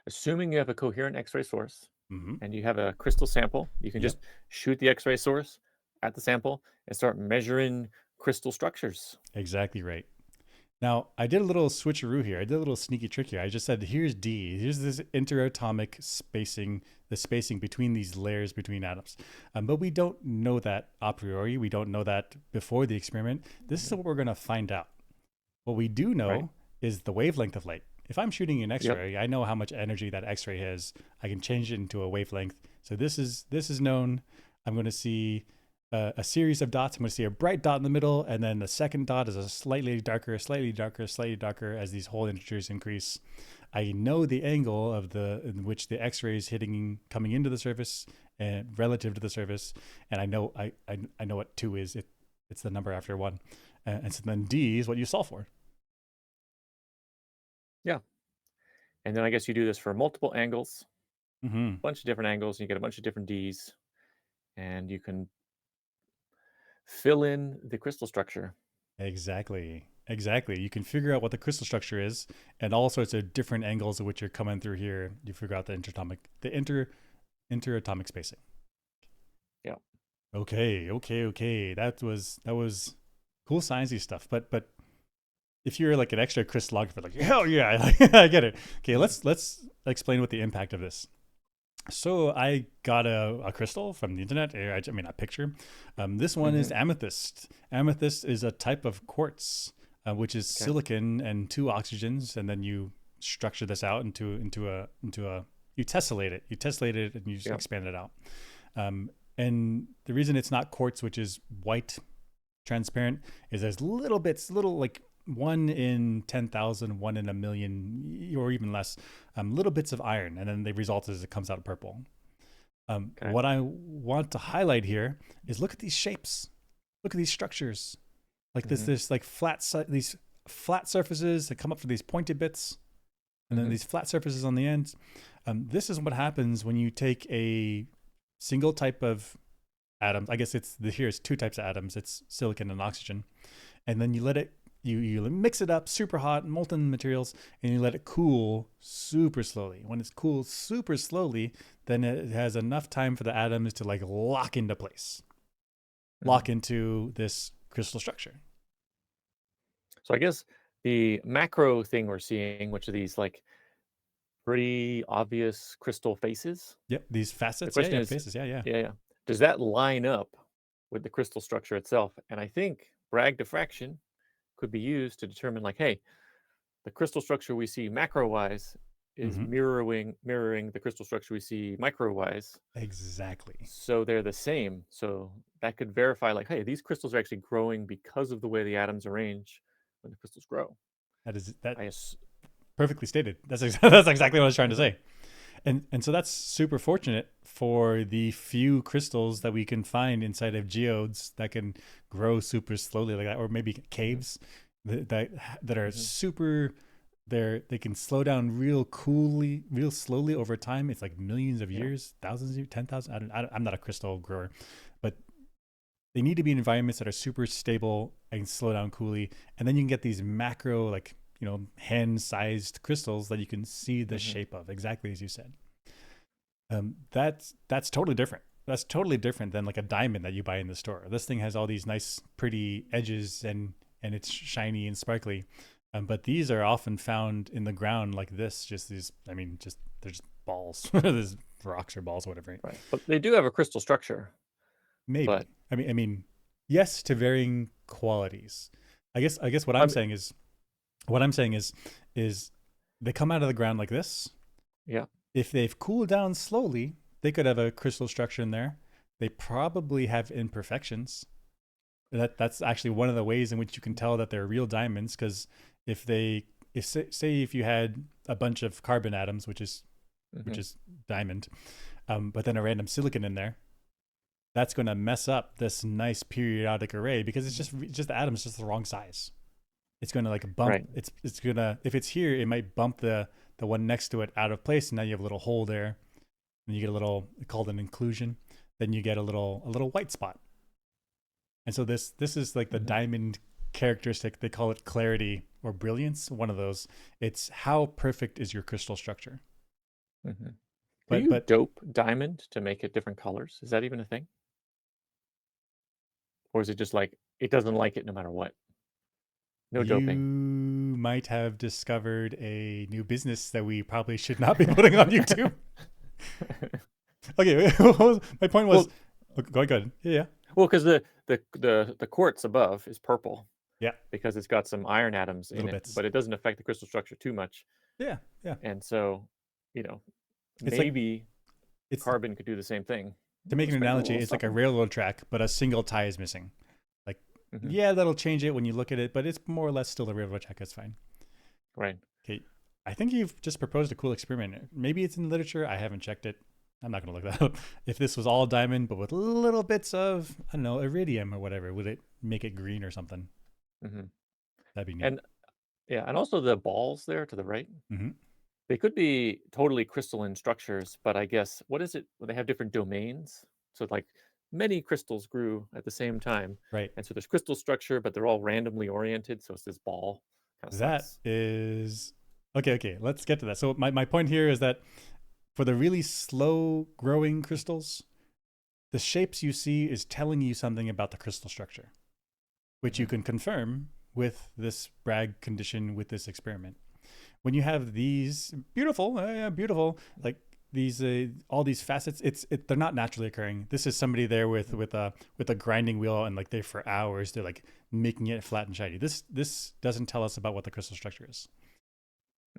assuming you have a coherent X-ray source Hmm. and you have a crystal sample, you can Yep. just shoot the X-ray source at the sample and start measuring crystal structures. Exactly right. Now, I did a little switcheroo here. I did a little sneaky trick here. I just said, here's D. Here's this interatomic spacing, the spacing between these layers between atoms. But we don't know that a priori. We don't know that before the experiment. This is Mhm. what we're going to find out. What we do Right. know is the wavelength of light. If I'm shooting an Yep. X-ray, I know how much energy that X-ray has. I can change it into a wavelength. So this is known. I'm going to see a series of dots. I'm going to see a bright dot in the middle, and then the second dot is a slightly darker, slightly darker, slightly darker as these whole integers increase. I know the angle of the in which the X-ray is hitting coming into the surface and relative to the surface, and I know what two is. It's the number after one, and so then D is what you solve for. Yeah. And then I guess you do this for multiple angles, Hmm. a bunch of different angles, and you get a bunch of different Ds, and you can fill in the crystal structure. Exactly. Exactly. You can figure out what the crystal structure is and all sorts of different angles of which you're coming through here. You figure out the interatomic spacing. Yeah. Okay. That was cool sciencey stuff. But if you're like an extra crystallographer, like hell yeah, I get it. Okay, Mhm. let's explain what the impact of this. So I got a crystal from the internet. I mean, a picture. This one is Mhm. amethyst. Amethyst is a type of quartz, which is Okay. silicon and two oxygens, and then you structure this out into a you tessellate it. You tessellate it and you Yep. expand it out. And the reason it's not quartz, which is white transparent, is there's little bits, little like one in 10,000, one in a million, or even less, little bits of iron. And then the result is it comes out purple. Okay. What I want to highlight here is look at these shapes. Look at these structures. Like Mhm. this like these flat surfaces that come up to these pointed bits, and then Mhm. these flat surfaces on the ends. This is what happens when you take a single type of atoms. I guess here's two types of atoms. It's silicon and oxygen, and then you let it you mix it up super hot molten materials, and you let it cool super slowly. When it's cooled super slowly, then it has enough time for the atoms to like lock into place, lock Mhm. into this crystal structure. So I guess the macro thing we're seeing, which are these like pretty obvious crystal faces. Yep, these The facets. Yeah, question yeah, is, faces. Yeah, yeah. yeah, yeah, does that line up with the crystal structure itself? And I think Bragg diffraction could be used to determine, like, hey, the crystal structure we see macro-wise is Hmm. mirroring the crystal structure we see micro-wise. Exactly. So they're the same. So that could verify, like, hey, these crystals are actually growing because of the way the atoms arrange when the crystals grow. That is that I guess. perfectly stated. That's exactly what I was trying to Mhm. say. And so that's super fortunate for the few crystals that we can find inside of geodes that can grow super slowly like that, or maybe Mhm. caves that are Mhm. super. They can slow down real slowly over time. It's like millions of Yeah. years, thousands of years, 10,000. I'm not a crystal grower, but they need to be in environments that are super stable and slow down coolly. And then you can get these macro, like, hand sized crystals that you can see the Mhm. shape of, exactly as you said. That's totally different. That's totally different than like a diamond that you buy in the store. This thing has all these nice, pretty edges, and it's shiny and sparkly. But these are often found in the ground like this. Just these, I mean, just they're just balls. There's rocks or balls, or whatever. Right. But they do have a crystal structure. But Maybe. I mean, yes to varying qualities. I guess I mean, what I'm saying is they come out of the ground like this. yeah. If they've cooled down slowly, they could have a crystal structure in there. They probably have imperfections. That's actually one of the ways in which you can tell that they're real diamonds, because if they if say if you had a bunch of carbon atoms, which Mhm. is diamond, but then a random silicon in there, that's going to mess up this nice periodic array because it's Mhm. just the atom's just the wrong size. It's going to like bump. Right. It's gonna, if it's here, it might bump the one next to it out of place, and now you have a little hole there, and you get a little called an inclusion. Then you get a little white spot. And so this is like the Mhm. diamond characteristic. They call it clarity or brilliance. One of those. It's how perfect is your crystal structure. Hmm. Can But you but dope diamond to make it different colors? Is that even a thing? Or is it just like it doesn't like it no matter what? No you doping. might have discovered a new business that we probably should not be putting on YouTube. Okay, my point was, Well, okay, go ahead. Yeah, well, because the quartz above is purple yeah, because it's got some iron atoms in little it, bits. but it doesn't affect the crystal structure too much. Yeah, yeah. And so, you know, It's like maybe it's carbon could do the same thing. to Oh, make an sprinkle a analogy. little It's like a something. railroad track, but a single tie is missing. Like, Hmm. yeah, that'll change it when you look at it, but it's more or less still a railroad track. That's fine. Right. Okay, I think you've just proposed a cool experiment. Maybe it's in literature. I haven't checked it. I'm not gonna look that up. If this was all diamond, but with little bits of, I don't know, iridium or whatever, would it make it green or something? Hmm. That'd be neat. And yeah, and also the balls there to the right, Hmm. they could be totally crystalline structures, but I guess what is it? Well, they have different domains. So like many crystals grew at the same time. Right. And so there's crystal structure, but they're all randomly oriented. So it's this ball. Kind of That sucks. is okay. Okay, let's get to that. So my point here is that for the really slow growing crystals, the shapes you see is telling you something about the crystal structure, which you Hmm. can confirm with this Bragg condition with this experiment. When you have these beautiful, beautiful, like these all these facets, they're not naturally occurring. This is somebody there with a grinding wheel and like they for hours they're like making it flat and shiny. This doesn't tell us about what the crystal structure is.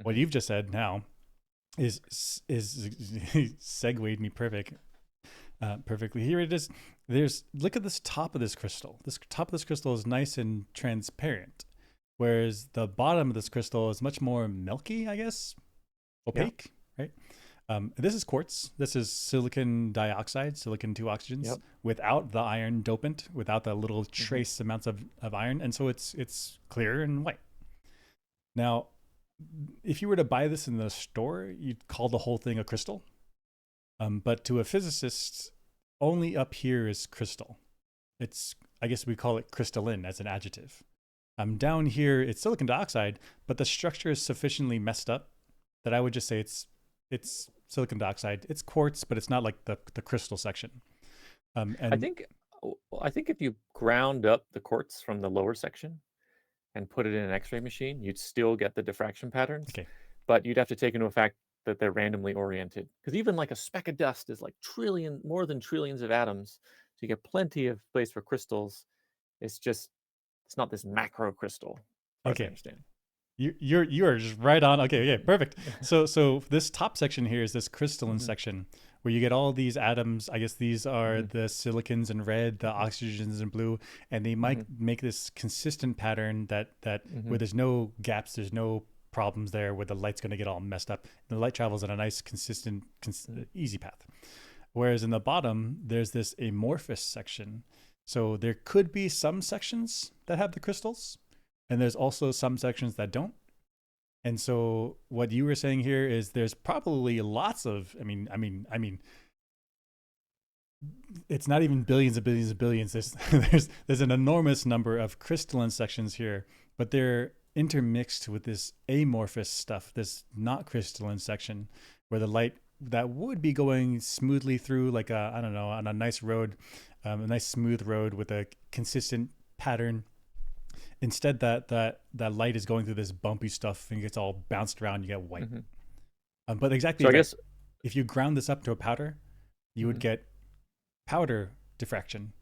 What Hmm. you've just said now is segued me perfectly. Here it is. There's look at this top of this crystal. This top of this crystal is nice and transparent, whereas the bottom of this crystal is much more milky, I guess, Yeah. opaque, right? This is quartz. This is silicon dioxide, silicon two oxygens, Yep. without the iron dopant, without the little Hmm. trace amounts of iron, and so it's clear and white. Now, if you were to buy this in the store, you'd call the whole thing a crystal. But to a physicist, only up here is crystal. It's, I guess we call it crystalline as an adjective. Down here, it's silicon dioxide, but the structure is sufficiently messed up that I would just say it's silicon dioxide. It's quartz, but it's not like the crystal section. I And think I think if you ground up the quartz from the lower section and put it in an X-ray machine, you'd still get the diffraction patterns, okay, but you'd have to take into effect that they're randomly oriented. Because even like a speck of dust is like more than trillions of atoms. So you get plenty of place for crystals. It's just it's not this macro crystal, as far as I okay, understand. you are just right on. Okay, okay, perfect. So this top section here is this crystalline Hmm. section where you get all these atoms. I guess these are Hmm. the silicons in red, the Hmm. oxygens in blue, and they might Hmm. make this consistent pattern that Hmm. where there's no gaps, there's no problems there where the light's going to get all messed up. The light travels in a nice, consistent, easy path. Whereas in the bottom, there's this amorphous section. So there could be some sections that have the crystals, and there's also some sections that don't. And so what you were saying here is there's probably lots of I mean it's not even billions and billions and billions. There's an enormous number of crystalline sections here, but they're intermixed with this amorphous stuff, this not crystalline section where the light that would be going smoothly through like a I don't know on a nice road, a nice smooth road with a consistent pattern. Instead, that light is going through this bumpy stuff and gets all bounced around. You get white. Hmm. But exactly So I like guess. if you ground this up to a powder, you would Hmm. get powder diffraction,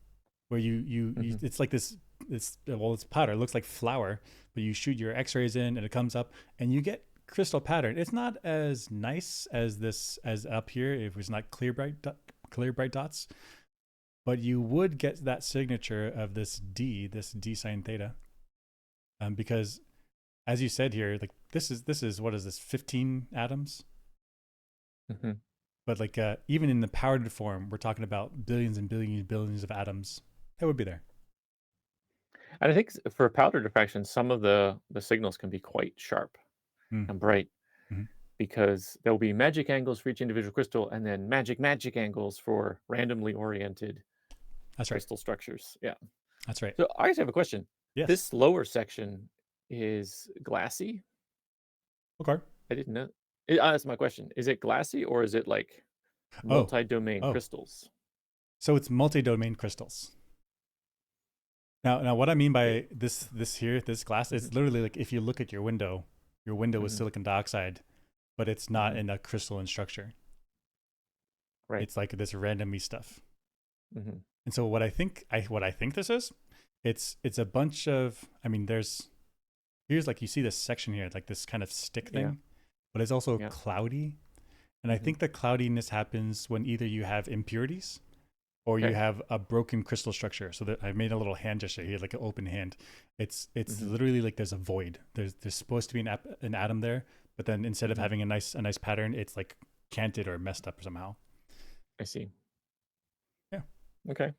where you Hmm. it's like this it's well it's powder. It looks like flour, but you shoot your X-rays in and it comes up and you get crystal pattern. It's not as nice as this as up here if it's not clear bright dots, but you would get that signature of this D sine theta, because as you said here, like this is what is this 15 atoms, Hmm. but like even in the powdered form, we're talking about billions and billions and billions of atoms that would be there. And I think for powder diffraction, some of the signals can be quite sharp Mm. and bright Mm-hmm. because there'll be magic angles for each individual crystal and then magic angles for randomly oriented That's right. crystal structures. Yeah. That's right. So I just have a question. Yes. This lower section is glassy. Okay. I didn't know. That's my question. Is it glassy or is it like Oh, multi-domain oh, crystals? so it's multi-domain crystals. Now, what I mean Okay. by this glass, Hmm. it's literally like if you look at your window is Hmm. silicon dioxide, but it's not Hmm. in a crystalline structure. Right. It's like this randomly stuff. Hmm. And so what I think this is, it's a bunch of, I mean, here's like you see this section here, like this kind of stick Yeah. thing, but it's also Yeah. cloudy. And I Hmm. think the cloudiness happens when either you have impurities or you Okay. have a broken crystal structure. So that I made a little hand gesture here, like an open hand. It's Hmm. literally like there's a void. There's supposed to be an atom there, but then instead of Hmm. having a nice pattern, it's like canted or messed up somehow. I see. Yeah. Okay.